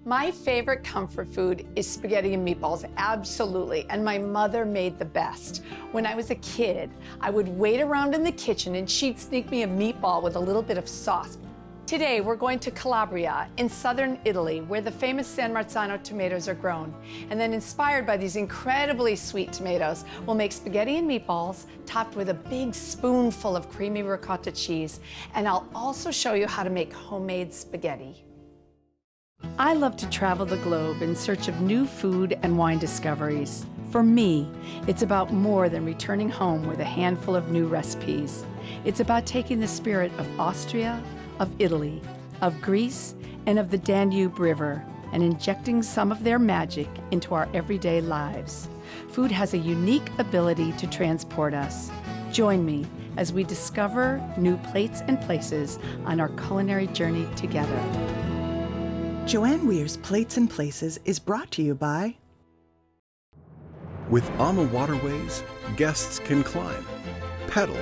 My favorite comfort food is spaghetti and meatballs, absolutely, and my mother made the best. When I was a kid, I would wait around in the kitchen and she'd sneak me a meatball with a little bit of sauce. Today, we're going to Calabria in southern Italy, where the famous San Marzano tomatoes are grown. And then, inspired by these incredibly sweet tomatoes, we'll make spaghetti and meatballs topped with a big spoonful of creamy ricotta cheese. And I'll also show you how to make homemade spaghetti. I love to travel the globe in search of new food and wine discoveries. For me, it's about more than returning home with a handful of new recipes. It's about taking the spirit of Austria, of Italy, of Greece, and of the Danube River, and injecting some of their magic into our everyday lives. Food has a unique ability to transport us. Join me as we discover new plates and places on our culinary journey together. Joanne Weir's Plates and Places is brought to you by... With AMA Waterways, guests can climb, pedal,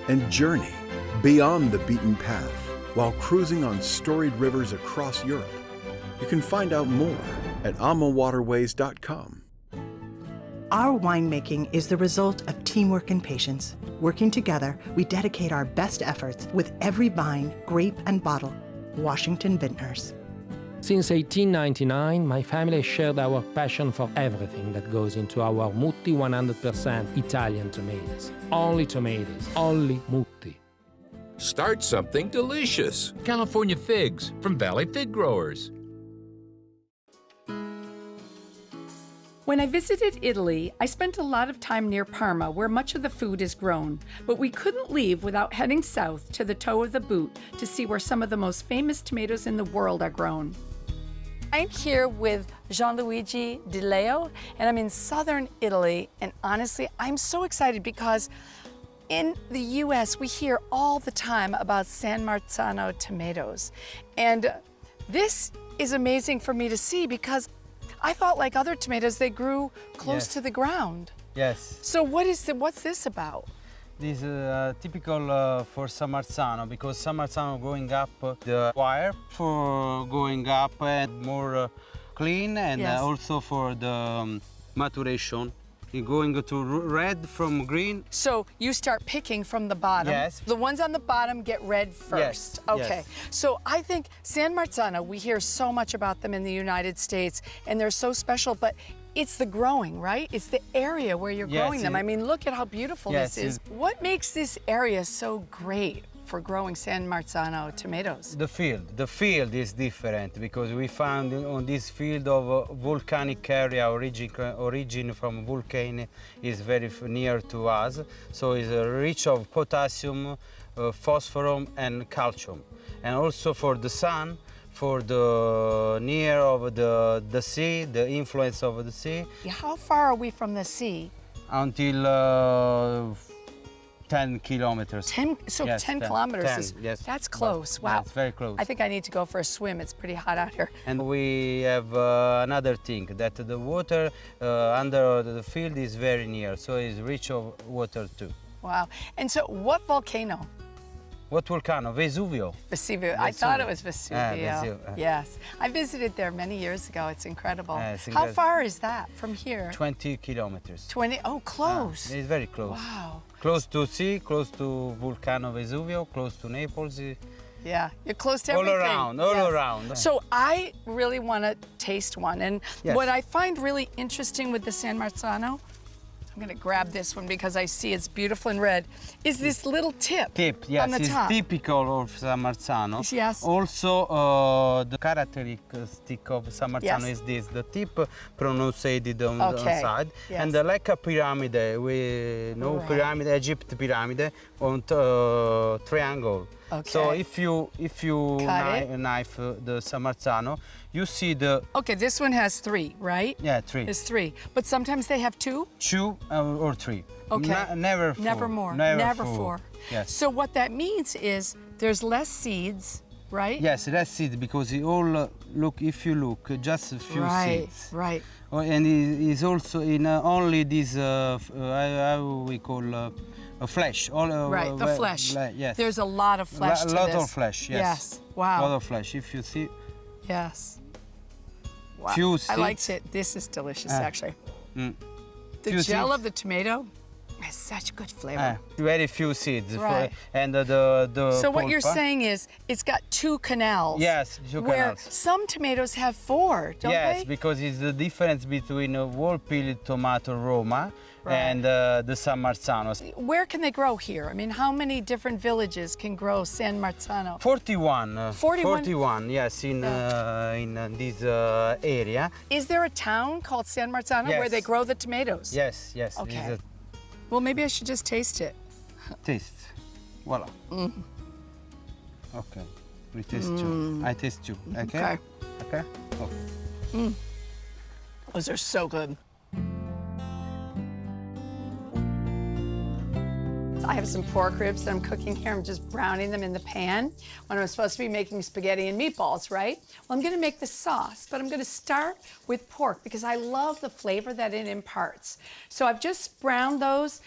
and journey beyond the beaten path while cruising on storied rivers across Europe. You can find out more at amawaterways.com. Our winemaking is the result of teamwork and patience. Working together, we dedicate our best efforts with every vine, grape, and bottle. Washington Vintners. Since 1899, my family shared our passion for everything that goes into our Mutti 100% Italian tomatoes. Only tomatoes, only Mutti. Start something delicious. California figs from Valley Fig Growers. When I visited Italy, I spent a lot of time near Parma, where much of the food is grown. But we couldn't leave without heading south to the toe of the boot to see where some of the most famous tomatoes in the world are grown. I'm here with Gianluigi Di Leo, and I'm in southern Italy. And honestly, I'm so excited because in the US, we hear all the time about San Marzano tomatoes. And this is amazing for me to see because I thought, like other tomatoes, they grew close to the ground. Yes. So what's this about? This is typical for San Marzano, because San Marzano going up the wire for going up and more clean, and also for the maturation. You're going to red from green. So you start picking from the bottom. Yes. The ones on the bottom get red first. Yes. Okay. Yes. So I think San Marzano, we hear so much about them in the United States, and they're so special, but it's the growing, right? It's the area where you're growing them. I mean, look at how beautiful this is. What makes this area so great for growing San Marzano tomatoes? The field is different because we found on this field of volcanic area, origin from volcano is very near to us. So it's rich of potassium, phosphorus, and calcium. And also for the sun, for the near of the sea, the influence of the sea. How far are we from the sea? Until 10 kilometers. 10 kilometers. 10, yes. That's close. Wow. That's very close. I think I need to go for a swim. It's pretty hot out here. And we have another thing, that the water under the field is very near, so it's rich of water too. Wow. And so what volcano? What volcano? Vesuvio. Vesuvio. I thought it was Vesuvio. Vesuvio. Yes. I visited there many years ago. It's incredible. It's How far is that from here? 20 kilometers. 20? Oh, close. It's very close. Wow. Close to sea, close to Volcano Vesuvio, close to Naples. Yeah, you're close to everything. All around. So I really want to taste one. And what I find really interesting with the San Marzano, I'm going to grab this one because I see it's beautiful and red, is this little tip on the top. It's typical of San Marzano. Yes. Also, the characteristic of San Marzano is this, the tip pronounced on the side, and like a pyramid, we know pyramid, Egypt pyramid, on triangle. Okay. So if you knife the San Marzano, you see the... Okay, this one has 3, right? Yeah, 3. It's 3, but sometimes they have 2? 2 or 3. Okay. Never 4. Never more. Never 4. Yes. So what that means is there's less seeds, right? Yes, less seeds, because it all if you look, just a few seeds. Right. And it is also in only this, how we call, flesh. The flesh. Yes. There's a lot of flesh to this. A lot of flesh, yes. Yes, wow. A lot of flesh, if you see. Yes. Wow. Few I seeds. liked it. This is delicious, actually. The Few gel seeds. of the tomato has such good flavor. Very few seeds. Right. And the So what you're pulpa. saying is it's got 2 canals. Yes, 2 where canals. some tomatoes have 4, don't Yes, they? because it's the difference between a wall-peeled tomato Roma Right. and the San Marzano. Where can they grow here? I mean, how many different villages can grow San Marzano? 41. 41? Yes, in this area. Is there a town called San Marzano where Yes. they grow the tomatoes? Yes, yes. Okay. This is Well, maybe I should just taste it. a taste. Voila. Okay. We taste you. I taste you. Okay? Okay. Okay? Okay. Those are so good. I have some pork ribs that I'm cooking here. I'm just browning them in the pan when I'm supposed to be making spaghetti and meatballs, right? Well, I'm gonna make the sauce, but I'm gonna start with pork because I love the flavor that it imparts. So I've just browned those.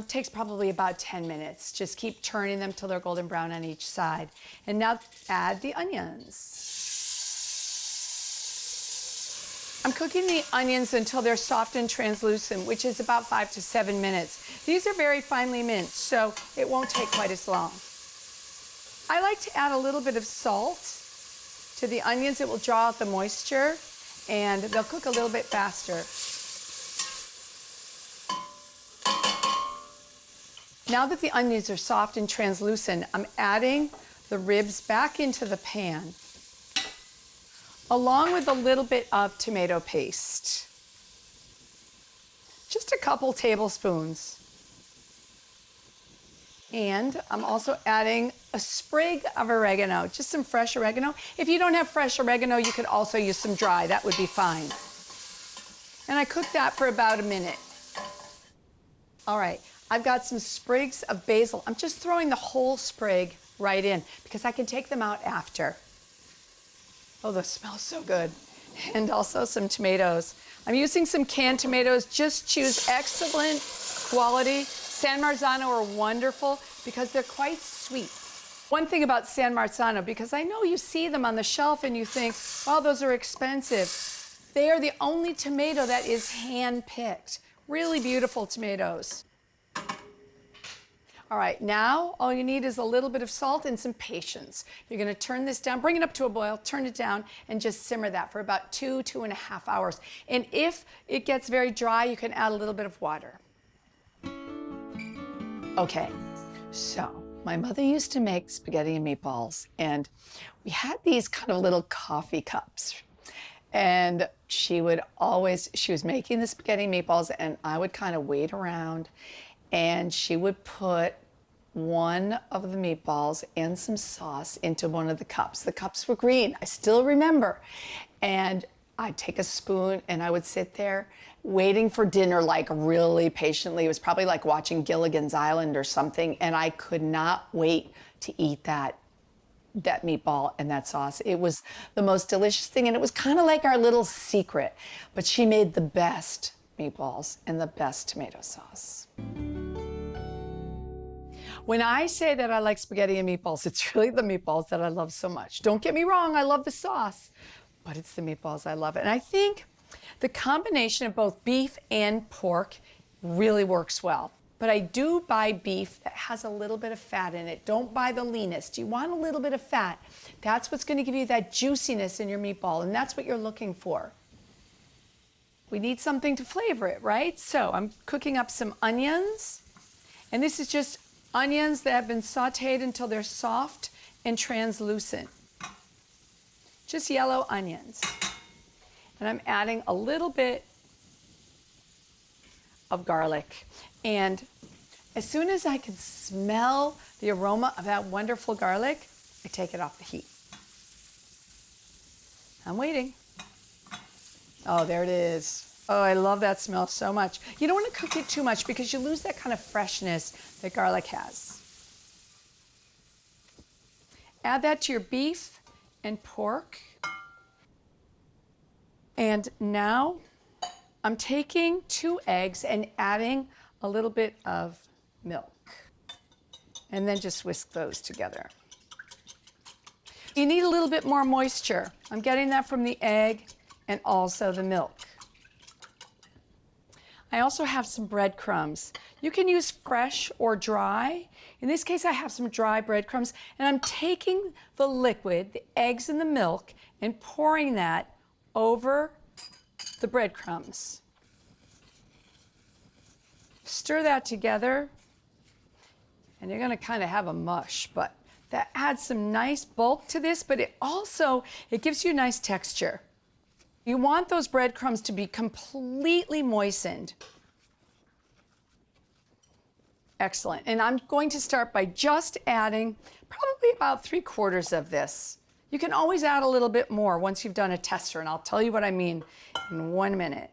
Takes probably about 10 minutes. Just keep turning them till they're golden brown on each side. And now add the onions. I'm cooking the onions until they're soft and translucent, which is about 5 to 7 minutes. These are very finely minced, so it won't take quite as long. I like to add a little bit of salt to the onions. It will draw out the moisture, and they'll cook a little bit faster. Now that the onions are soft and translucent, I'm adding the ribs back into the pan, along with a little bit of tomato paste. Just a couple tablespoons. And I'm also adding a sprig of oregano, just some fresh oregano. If you don't have fresh oregano, you could also use some dry, that would be fine. And I cook that for about a minute. All right, I've got some sprigs of basil. I'm just throwing the whole sprig right in because I can take them out after. Oh, those smell so good. And also some tomatoes. I'm using some canned tomatoes. Just choose excellent quality. San Marzano are wonderful because they're quite sweet. One thing about San Marzano, because I know you see them on the shelf and you think, oh, those are expensive. They are the only tomato that is hand-picked. Really beautiful tomatoes. All right, now all you need is a little bit of salt and some patience. You're gonna turn this down, bring it up to a boil, turn it down, and just simmer that for about 2.5 hours. And if it gets very dry, you can add a little bit of water. Okay, so my mother used to make spaghetti and meatballs, and we had these kind of little coffee cups. And she was making the spaghetti and meatballs, and I would kind of wait around, and she would put one of the meatballs and some sauce into one of the cups. The cups were green, I still remember. And I'd take a spoon and I would sit there waiting for dinner, like really patiently. It was probably like watching Gilligan's Island or something, and I could not wait to eat that meatball and that sauce. It was the most delicious thing, and it was kind of like our little secret. But she made the best meatballs and the best tomato sauce. When I say that I like spaghetti and meatballs, it's really the meatballs that I love so much. Don't get me wrong, I love the sauce, but it's the meatballs I love. And I think the combination of both beef and pork really works well. But I do buy beef that has a little bit of fat in it. Don't buy the leanest. You want a little bit of fat. That's what's going to give you that juiciness in your meatball, and that's what you're looking for. We need something to flavor it, right? So I'm cooking up some onions, and this is just onions that have been sauteed until they're soft and translucent. Just yellow onions. And I'm adding a little bit of garlic. And as soon as I can smell the aroma of that wonderful garlic, I take it off the heat. I'm waiting. Oh, there it is. Oh, I love that smell so much. You don't want to cook it too much because you lose that kind of freshness that garlic has. Add that to your beef and pork. And now I'm taking 2 eggs and adding a little bit of milk. And then just whisk those together. You need a little bit more moisture. I'm getting that from the egg and also the milk. I also have some breadcrumbs. You can use fresh or dry. In this case, I have some dry breadcrumbs, and I'm taking the liquid, the eggs and the milk, and pouring that over the breadcrumbs. Stir that together, and you're gonna kind of have a mush, but that adds some nice bulk to this, but it gives you a nice texture. You want those breadcrumbs to be completely moistened. Excellent. And I'm going to start by just adding probably about 3/4 of this. You can always add a little bit more once you've done a tester, and I'll tell you what I mean in 1 minute.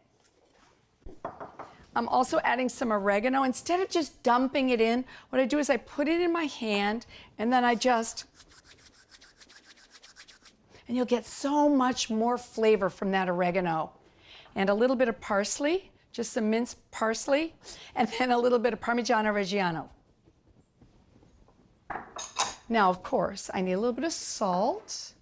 I'm also adding some oregano. Instead of just dumping it in, what I do is I put it in my hand, and then and you'll get so much more flavor from that oregano. And a little bit of parsley, just some minced parsley, and then a little bit of Parmigiano Reggiano. Now, of course, I need a little bit of salt.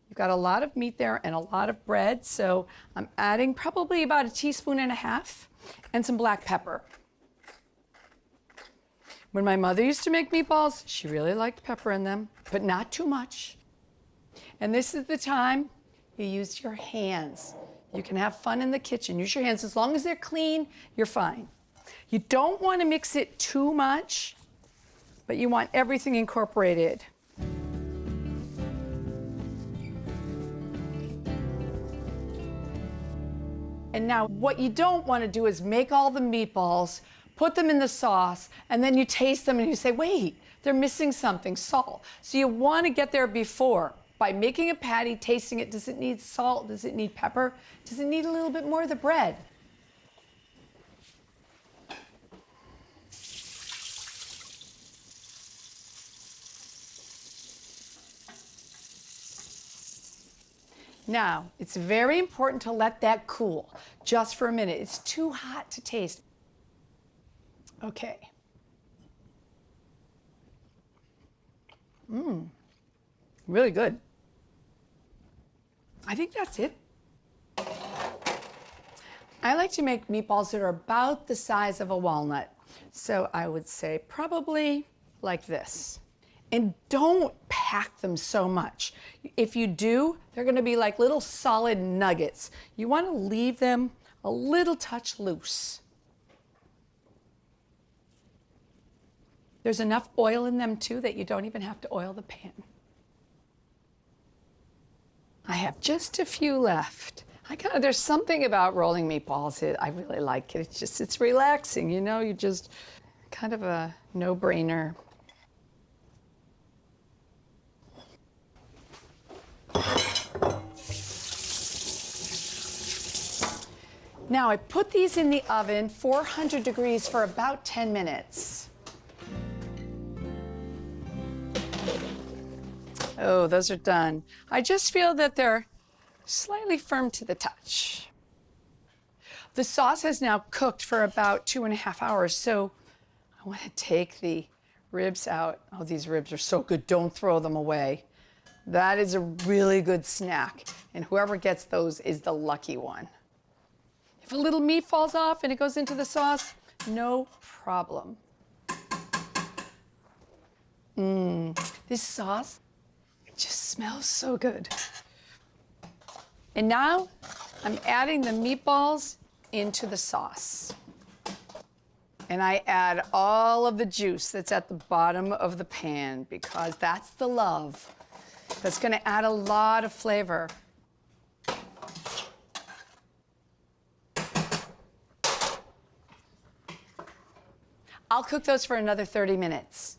You've got a lot of meat there and a lot of bread, so I'm adding probably about 1.5 teaspoons and some black pepper. When my mother used to make meatballs, she really liked pepper in them, but not too much. And this is the time you use your hands. You can have fun in the kitchen. Use your hands. As long as they're clean, you're fine. You don't want to mix it too much, but you want everything incorporated. And now what you don't want to do is make all the meatballs, put them in the sauce, and then you taste them and you say, wait, they're missing something, salt. So you want to get there before. By making a patty, tasting it, does it need salt? Does it need pepper? Does it need a little bit more of the bread? Now, it's very important to let that cool just for a minute. It's too hot to taste. Okay. Really good. I think that's it. I like to make meatballs that are about the size of a walnut. So I would say probably like this. And don't pack them so much. If you do, they're gonna be like little solid nuggets. You wanna leave them a little touch loose. There's enough oil in them too that you don't even have to oil the pan. I have just a few left. There's something about rolling meatballs, I really like it. It's relaxing, you know, you just kind of a no-brainer. Now I put these in the oven, 400 degrees for about 10 minutes. Oh, those are done. I just feel that they're slightly firm to the touch. The sauce has now cooked for about 2.5 hours, so I want to take the ribs out. Oh, these ribs are so good. Don't throw them away. That is a really good snack, and whoever gets those is the lucky one. If a little meat falls off and it goes into the sauce, no problem. This sauce, it just smells so good. And now I'm adding the meatballs into the sauce. And I add all of the juice that's at the bottom of the pan because that's the love. That's gonna add a lot of flavor. I'll cook those for another 30 minutes.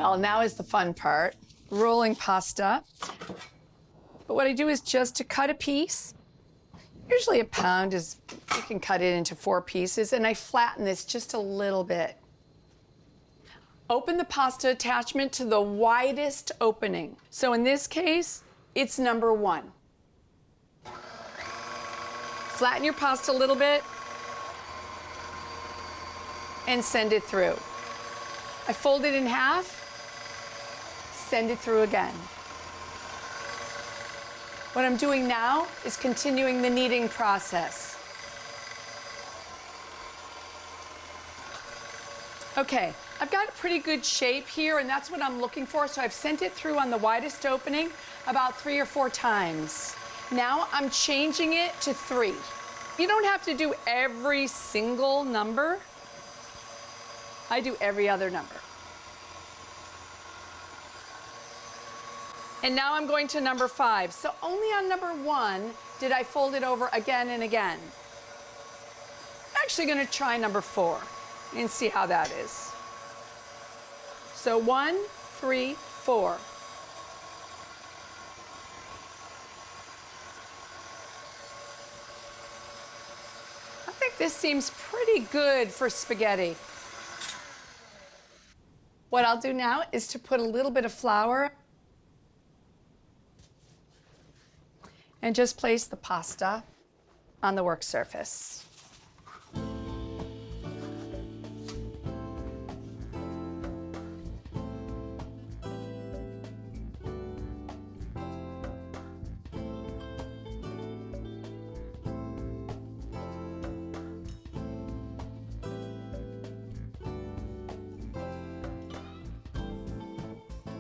Well, now is the fun part, rolling pasta. But what I do is just to cut a piece, usually a pound is, you can cut it into 4 pieces, and I flatten this just a little bit. Open the pasta attachment to the widest opening. So in this case, it's number 1. Flatten your pasta a little bit and send it through. I fold it in half, send it through again. What I'm doing now is continuing the kneading process. Okay, I've got a pretty good shape here, and that's what I'm looking for, so I've sent it through on the widest opening about 3 or 4 times. Now I'm changing it to 3. You don't have to do every single number. I do every other number. And now I'm going to number 5. So only on number 1 did I fold it over again and again. I'm actually going to try number 4 and see how that is. So 1, 3, 4. I think this seems pretty good for spaghetti. What I'll do now is to put a little bit of flour and just place the pasta on the work surface.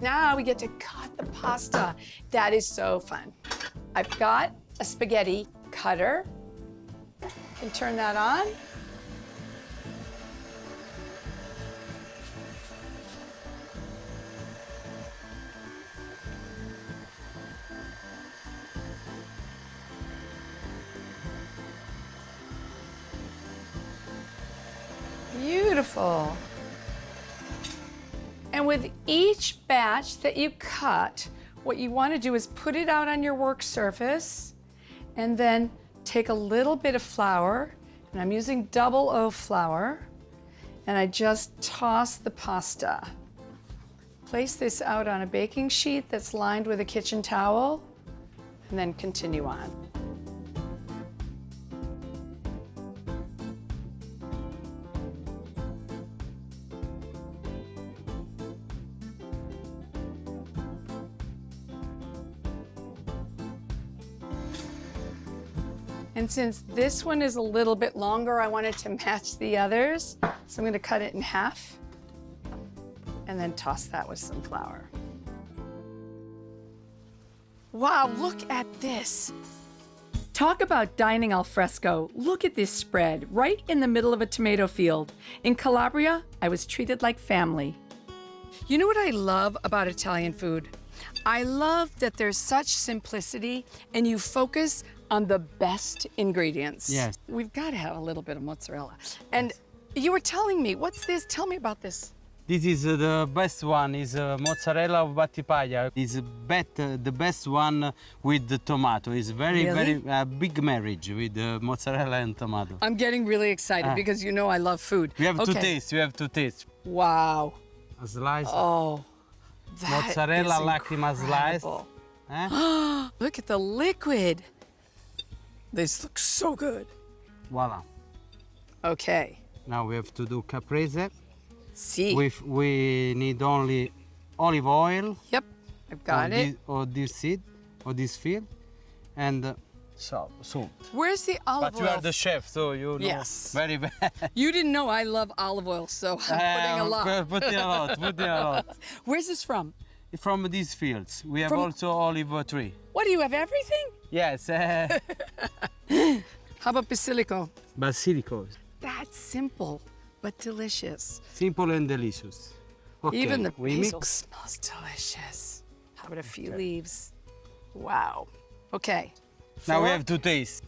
Now we get to cut the pasta. That is so fun. I've got a spaghetti cutter. Can turn that on. Beautiful. And with each batch that you cut, what you want to do is put it out on your work surface and then take a little bit of flour, and I'm using double O flour, and I just toss the pasta. Place this out on a baking sheet that's lined with a kitchen towel, and then continue on. And since this one is a little bit longer, I wanted to match the others. So I'm gonna cut it in half and then toss that with some flour. Wow, look at this. Talk about dining al fresco. Look at this spread right in the middle of a tomato field. In Calabria, I was treated like family. You know what I love about Italian food? I love that there's such simplicity and you focus on the best ingredients. Yes. We've got to have a little bit of mozzarella. And you were telling me, what's this? Tell me about this. This is the best one, is mozzarella of Battipaglia. It's the best one with the tomato. It's very, Really? very big marriage with mozzarella and tomato. I'm getting really excited because you know I love food. We have to Okay. taste, we have to taste. Wow. A slice. Oh, that Mozzarella is lacrima slice. incredible. Eh? Look at the liquid. This looks so good. Voila. Okay. Now we have to do caprese. See. We need only olive oil. Yep, I've got it. Or this seed, or this field, and salt. Where's the olive But oil? you are the chef, so you know Yes. very bad. You didn't know I love olive oil, so I'm putting a lot. Putting a lot, putting a lot. Where's this from? From these fields, we have From- also olive tree. What do you have? Everything? Yes, How about basilico? basilico. That's simple, but delicious. Simple and delicious. Okay, Even the we basil mix. smells delicious. How about a few leaves? Wow. Okay. Now we Four. have to taste.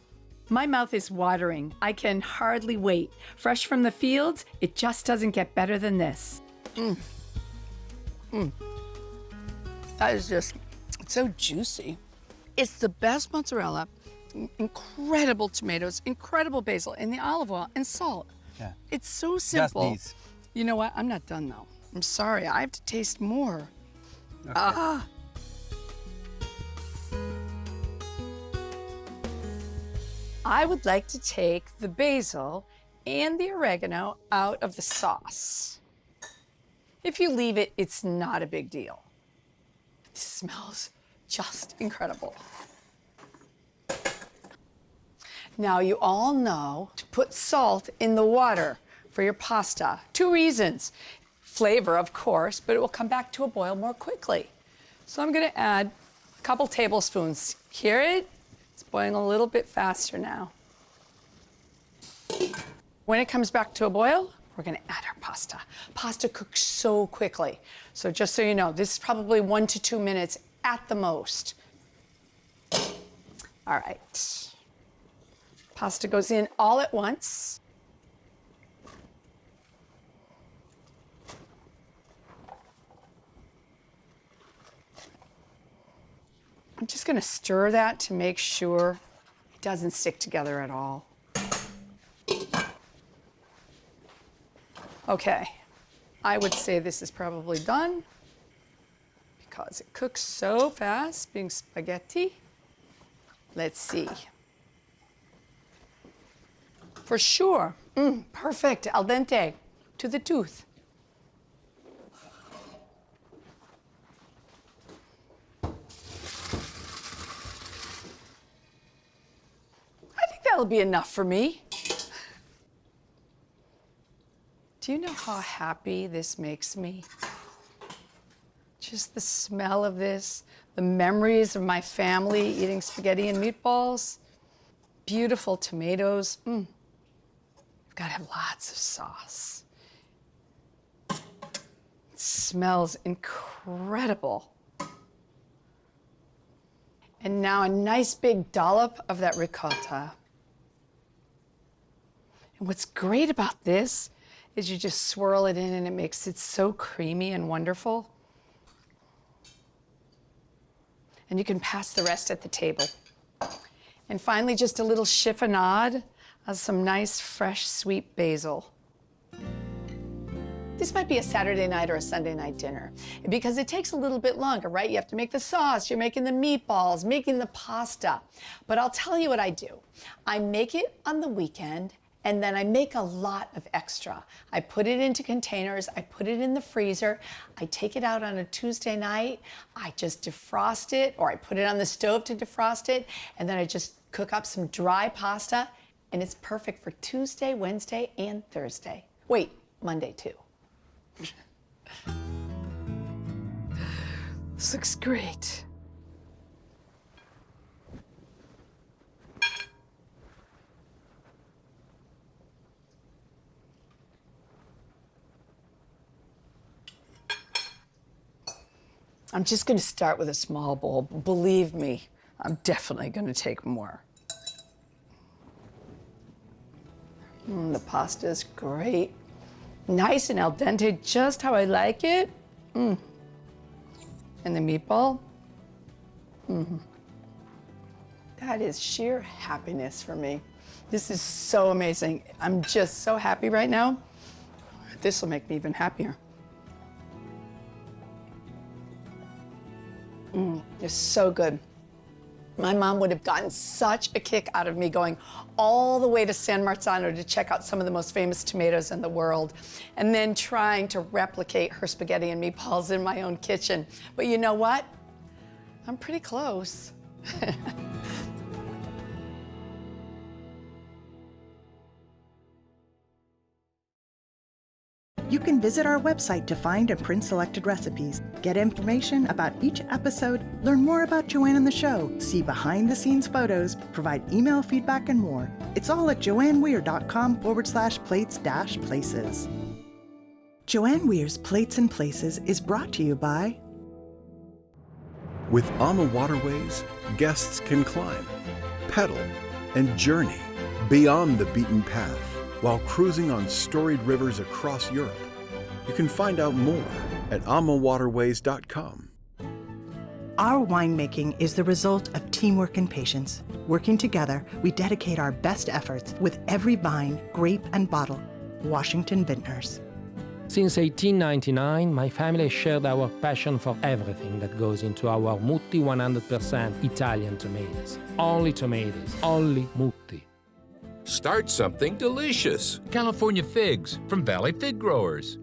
My mouth is watering. I can hardly wait. Fresh from the fields, it just doesn't get better than this. That is just, it's so juicy. It's the best mozzarella, incredible tomatoes, incredible basil, and the olive oil and salt. Yeah. It's so simple. these. You know what? I'm not done though. I'm sorry. I have to taste more. I would like to take the basil and the oregano out of the sauce. If you leave it, it's not a big deal. It smells just incredible. Now you all know to put salt in the water for your pasta. 2 reasons. Flavor, of course, but it will come back to a boil more quickly. So I'm gonna add a couple tablespoons. Hear it? It's boiling a little bit faster now. When it comes back to a boil, we're gonna add our pasta. Pasta cooks so quickly. So just so you know, this is probably 1 to 2 minutes at the most. All right. Pasta goes in all at once. I'm just gonna stir that to make sure it doesn't stick together at all. Okay, I would say this is probably done because it cooks so fast, being spaghetti. Let's see. For sure, perfect, al dente, to the tooth. I think that'll be enough for me. Do you know how happy this makes me? Just the smell of this, the memories of my family eating spaghetti and meatballs, beautiful tomatoes. We've got to have lots of sauce. It smells incredible. And now a nice big dollop of that ricotta. And what's great about this is you just swirl it in and it makes it so creamy and wonderful. And you can pass the rest at the table. And finally, just a little chiffonade of some nice, fresh, sweet basil. This might be a Saturday night or a Sunday night dinner because it takes a little bit longer, right? You have to make the sauce, you're making the meatballs, making the pasta. But I'll tell you what I do. I make it on the weekend and then I make a lot of extra. I put it into containers, I put it in the freezer, I take it out on a Tuesday night, I just defrost it, or I put it on the stove to defrost it, and then I just cook up some dry pasta, and it's perfect for Tuesday, Wednesday, and Thursday. Wait, Monday too. This looks great. I'm just going to start with a small bowl. Believe me, I'm definitely going to take more. The pasta is great. Nice and al dente, just how I like it. And the meatball. That is sheer happiness for me. This is so amazing. I'm just so happy right now. This will make me even happier. It's so good. My mom would have gotten such a kick out of me going all the way to San Marzano to check out some of the most famous tomatoes in the world, and then trying to replicate her spaghetti and meatballs in my own kitchen. But you know what? I'm pretty close. You can visit our website to find and print selected recipes, get information about each episode, learn more about Joanne and the show, see behind-the-scenes photos, provide email feedback, and more. It's all at joanneweir.com/plates-places. Joanne Weir's Plates and Places is brought to you by... With AMA Waterways, guests can climb, pedal, and journey beyond the beaten path while cruising on storied rivers across Europe. You can find out more at almawaterways.com. Our winemaking is the result of teamwork and patience. Working together, we dedicate our best efforts with every vine, grape, and bottle. Washington Vintners. Since 1899, my family shared our passion for everything that goes into our Mutti 100% Italian tomatoes. Only tomatoes, only Mutti. Start something delicious. California figs from Valley Fig Growers.